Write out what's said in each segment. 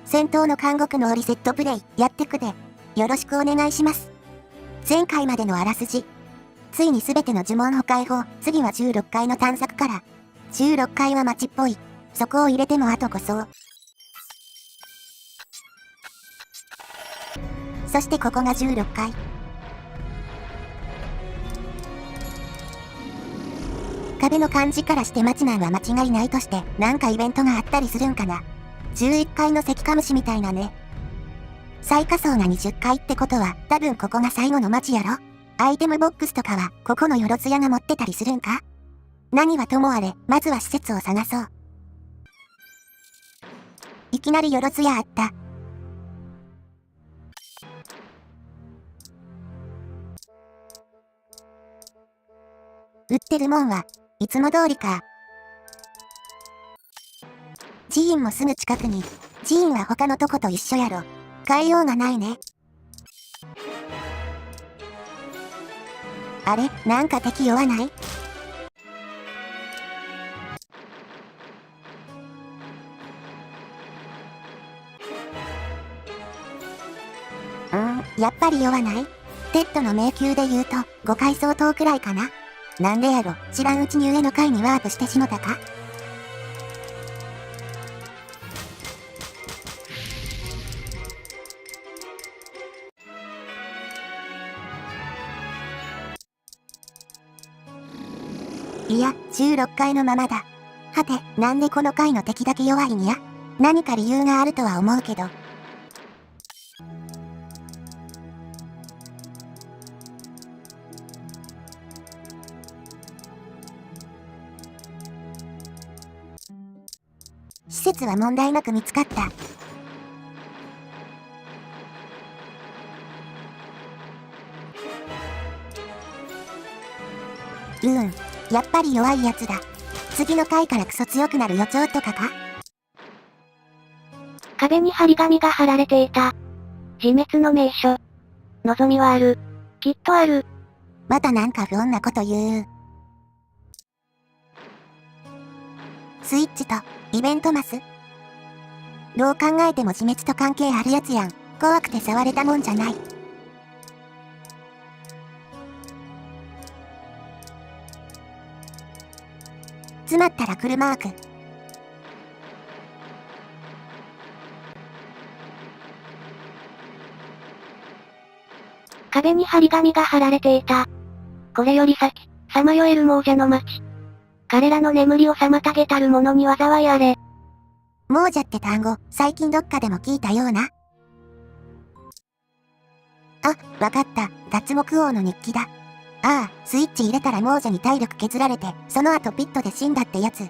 戦闘の監獄のリセットプレイやってくで。よろしくお願いします。前回までのあらすじ。ついに全ての呪文を解放。次は16階の探索から。16階は街っぽい。そこを入れても後こそ。そしてここが16階。壁の感じからして町なんは間違いないとして、なんかイベントがあったりするんかな。11階の関カムシみたいなね。最下層が20階ってことは、多分ここが最後の町やろ。アイテムボックスとかは、ここのよろつやが持ってたりするんか。何はともあれ、まずは施設を探そう。いきなりよろつやあった。売ってるもんはいつも通りか。寺院もすぐ近くに。寺院は他のとこと一緒やろ。変えようがないね。あれ、なんか敵弱ない？やっぱり弱ない？テッドの迷宮で言うと、5階相当くらいかな。なんでやろ、知らんうちに上の階にワープしてしもたか？いや、16階のままだ。はて、なんでこの階の敵だけ弱いんや？何か理由があるとは思うけど。施設は問題なく見つかった。やっぱり弱いやつだ。次の回からクソ強くなる予兆とかか？壁に張り紙が貼られていた。自滅の名所。望みはある。きっとある。またなんか不穏なこと言う。スイッチと、イベントマス？どう考えても自滅と関係あるやつやん。怖くて触れたもんじゃない。詰まったら来るマーク。壁に張り紙が貼られていた。これより先、さまよえる亡者の町。彼らの眠りを妨げたる者に災いあれ。亡者って単語、最近どっかでも聞いたような。あ、わかった。脱木王の日記だ。ああ、スイッチ入れたら亡者に体力削られて、その後ピットで死んだってやつ。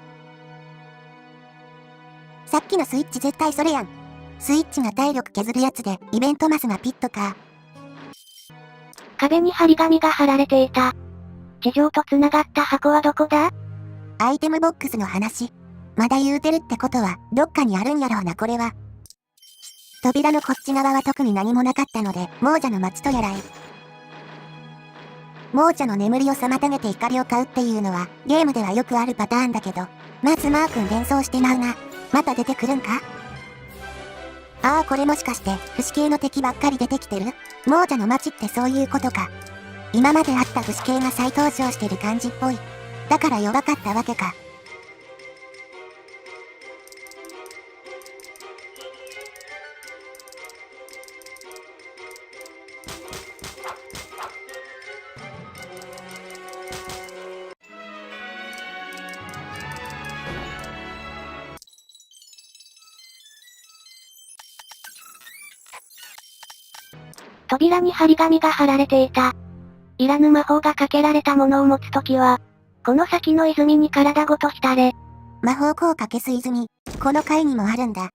さっきのスイッチ絶対それやん。スイッチが体力削るやつで、イベントマスがピットか。壁に張り紙が貼られていた。地上と繋がった箱はどこだ？アイテムボックスの話。まだ言うてるってことは、どっかにあるんやろうなこれは。扉のこっち側は特に何もなかったので、亡者の町とやらへ。亡者の眠りを妨げて怒りを買うっていうのは、ゲームではよくあるパターンだけど、まずマー君連想してまうな。また出てくるんか？ああ、これもしかして、不死系の敵ばっかり出てきてる？亡者の町ってそういうことか。今まであった不死系が再登場してる感じっぽい。だから弱かったわけか。扉に張り紙が貼られていた。いらぬ魔法がかけられたものを持つときは、この先の泉に体ごと浸れ。魔法効果消す泉、この階にもあるんだ。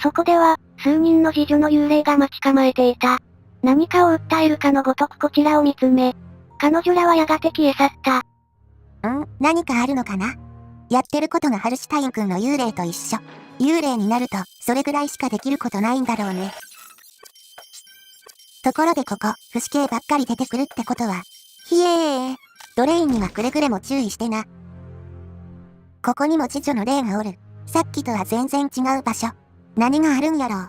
そこでは、数人の侍女の幽霊が待ち構えていた。何かを訴えるかのごとくこちらを見つめ、彼女らはやがて消え去った。何かあるのかな？やってることがハルシュタイン君の幽霊と一緒。幽霊になると、それぐらいしかできることないんだろうね。ところでここ、不死系ばっかり出てくるってことは。ひえー。ドレインにはくれぐれも注意してな。ここにも次女の霊がおる。さっきとは全然違う場所。何があるんやろう。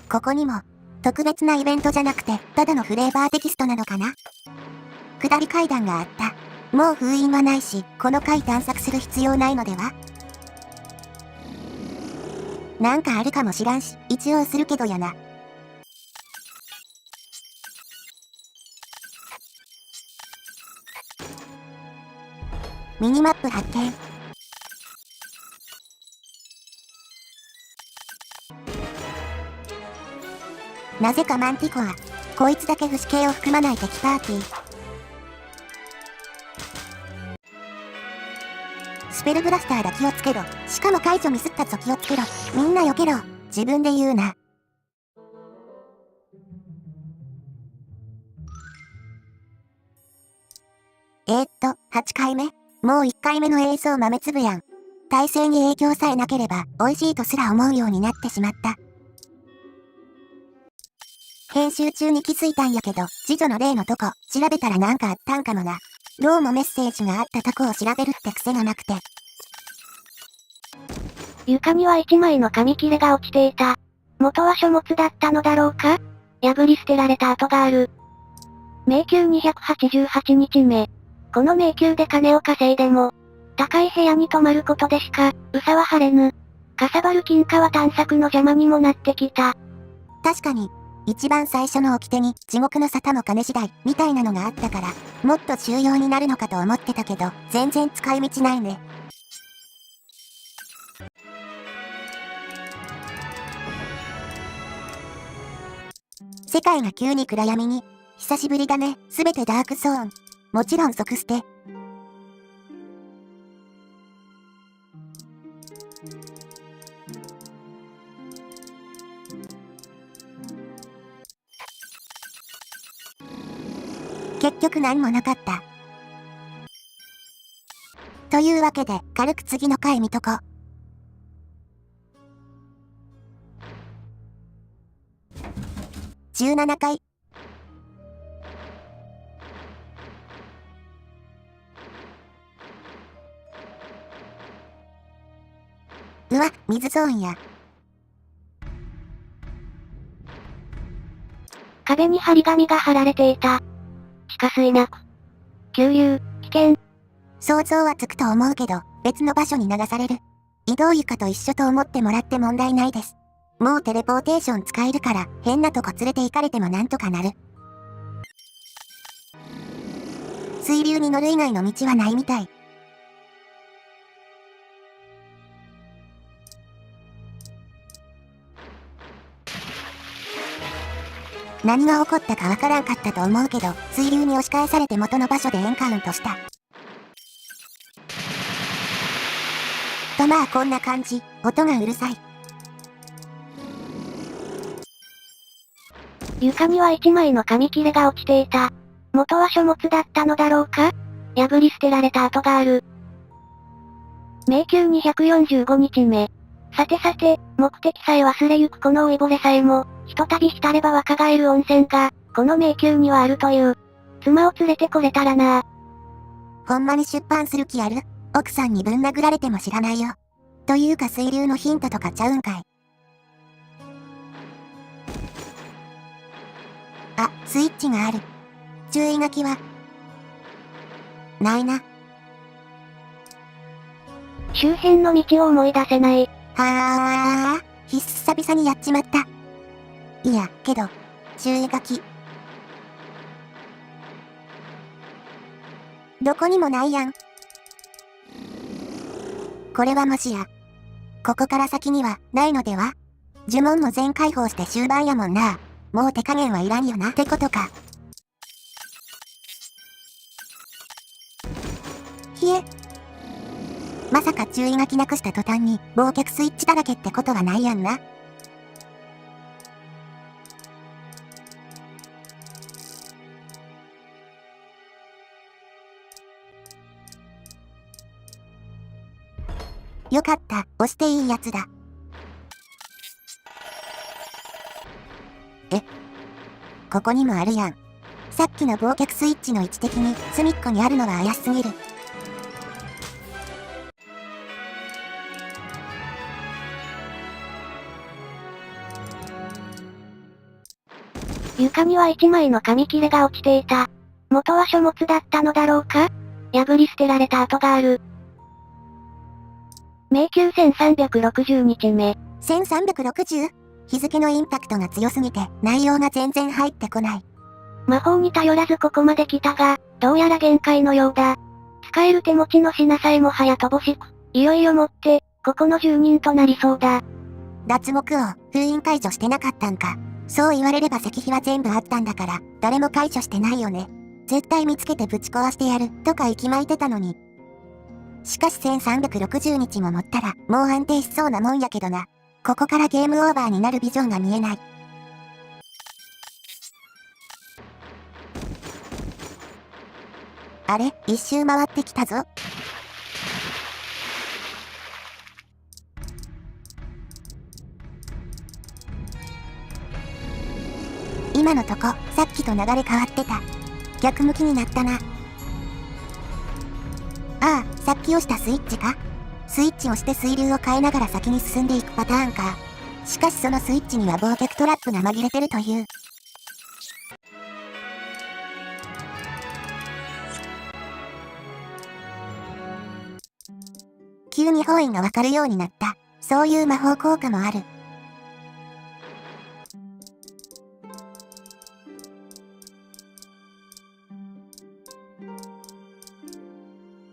ここにも、特別なイベントじゃなくて、ただのフレーバーテキストなのかな。下り階段があった。もう封印はないし、この階探索する必要ないのでは？なんかあるかもしらんし、一応するけどやな。ミニマップ発見。なぜかマンティコア。こいつだけ不死系を含まない敵パーティー。スペルブラスターだ気をつけろ。しかも解除ミスったぞ気をつけろ。みんな避けろ。自分で言うな。8回目？もう1回目の映像豆粒やん。体勢に影響さえなければ美味しいとすら思うようになってしまった。編集中に気づいたんやけど、次女の例のとこ、調べたらなんかあったんかもな。どうもメッセージがあったとこを調べるって癖がなくて。床には1枚の紙切れが落ちていた。元は書物だったのだろうか？破り捨てられた跡がある。迷宮288日目。この迷宮で金を稼いでも、高い部屋に泊まることでしか、憂は晴れぬ。かさばる金貨は探索の邪魔にもなってきた。確かに、一番最初の掟に地獄の沙汰も金次第みたいなのがあったから、もっと重要になるのかと思ってたけど、全然使い道ないね。世界が急に暗闇に。久しぶりだね。すべてダークゾーン。もちろん即捨て。結局何もなかった。というわけで、軽く次の回見とこ。17回。うわ、水ゾーンや。壁に張り紙が貼られていた。地下水なく。急流、危険。想像はつくと思うけど、別の場所に流される。移動床と一緒と思ってもらって問題ないです。もうテレポーテーション使えるから、変なとこ連れて行かれてもなんとかなる。水流に乗る以外の道はないみたい。何が起こったかわからんかったと思うけど、水流に押し返されて元の場所でエンカウントした。とまあこんな感じ、音がうるさい。床には1枚の紙切れが落ちていた。元は書物だったのだろうか？破り捨てられた跡がある。迷宮245日目。さてさて、目的さえ忘れゆくこの老いぼれさえも、ひとたび浸れば若返る温泉が、この迷宮にはあるという。妻を連れてこれたらな。ほんまに出版する気ある？奥さんにぶん殴られても知らないよ。というか水流のヒントとかちゃうんかい。あ、スイッチがある。注意書きはないな。周辺の道を思い出せない。はあ、久々にやっちまった。いや、けど、注意書き。どこにもないやん。これはもしや、ここから先にはないのでは？呪文も全開放して終盤やもんな。もう手加減はいらんよなってことか。ひえ。まさか注意書きなくした途端に忘却スイッチだらけってことはないやんな。よかった、押していいやつだ。ここにもあるやん。さっきの忘却スイッチの位置的に隅っこにあるのは怪しすぎる。床には1枚の紙切れが落ちていた。元は書物だったのだろうか？破り捨てられた跡がある。迷宮1360日目。1360？ 日付のインパクトが強すぎて内容が全然入ってこない。魔法に頼らずここまで来たが、どうやら限界のようだ。使える手持ちの品さえもはや乏しく、いよいよもって、ここの住人となりそうだ。脱獄王、封印解除してなかったんか。そう言われれば石碑は全部あったんだから、誰も解除してないよね。絶対見つけてぶち壊してやる、とか息巻いてたのに。しかし1360日も持ったら、もう安定しそうなもんやけどな。ここからゲームオーバーになるビジョンが見えない。あれ、一周回ってきたぞ。今のとこ、さっきと流れ変わってた。逆向きになったな。ああ、さっき押したスイッチか？スイッチをして水流を変えながら先に進んでいくパターンか。しかしそのスイッチには忘却トラップが紛れてるという。急に方位がわかるようになった。そういう魔法効果もある。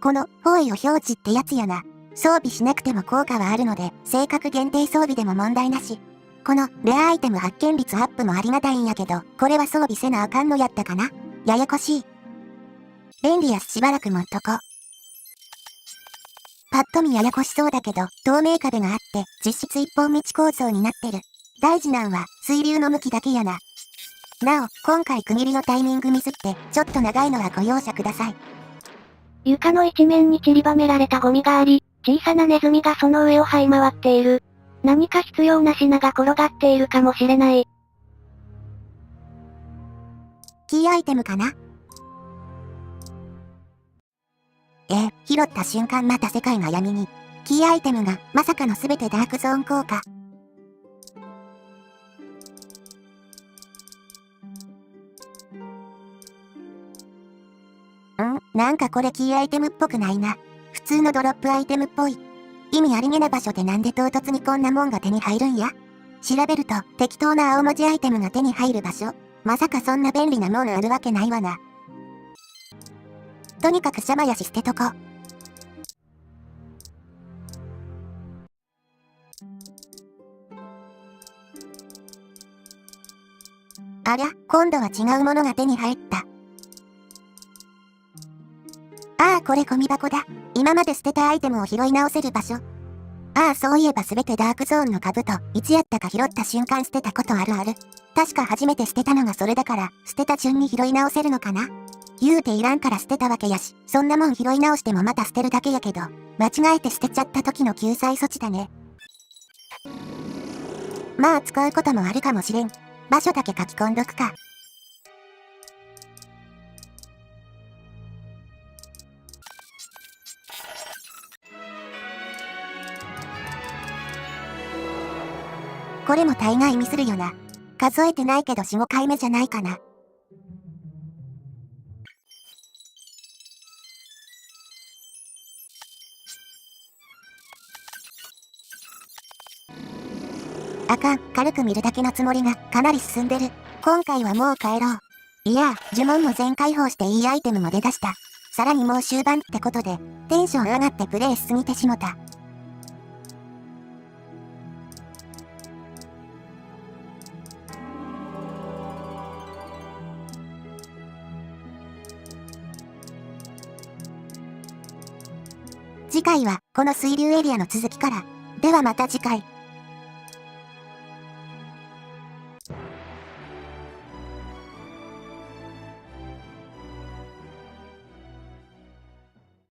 この方位を表示ってやつやな。装備しなくても効果はあるので、性格限定装備でも問題なし。このレアアイテム発見率アップもありがたいんやけど、これは装備せなあかんのやったかな？ややこしい。便利やしばらく持っとこ。パッと見ややこしそうだけど、透明壁があって、実質一本道構造になってる。大事なんは、水流の向きだけやな。なお、今回区切りのタイミングミスって、ちょっと長いのはご容赦ください。床の一面に散りばめられたゴミがあり、小さなネズミがその上を這い回っている。何か必要な品が転がっているかもしれない。キーアイテムかな？拾った瞬間また世界が闇に。キーアイテムが、まさかの全てダークゾーン効果。なんかこれキーアイテムっぽくないな。普通のドロップアイテムっぽい。意味ありげな場所でなんで唐突にこんなもんが手に入るんや？調べると適当な青文字アイテムが手に入る場所？まさかそんな便利なもんあるわけないわな。とにかくシャマヤシ捨てとこ。ありゃ、今度は違うものが手に入った。ああ、これゴミ箱だ。今まで捨てたアイテムを拾い直せる場所。ああ、そういえばすべてダークゾーンの兜、いつやったか拾った瞬間捨てたことあるある。確か初めて捨てたのがそれだから、捨てた順に拾い直せるのかな？言うていらんから捨てたわけやし、そんなもん拾い直してもまた捨てるだけやけど、間違えて捨てちゃった時の救済措置だね。まあ使うこともあるかもしれん。場所だけ書き込んどくか。これも大概ミスるよな。数えてないけど4、5回目じゃないかな。あかん、軽く見るだけのつもりがかなり進んでる。今回はもう帰ろう。いや、呪文も全開放していいアイテムも出だした。さらにもう終盤ってことで、テンション上がってプレイしすぎてしもた。次回はこの水流エリアの続きから。ではまた次回。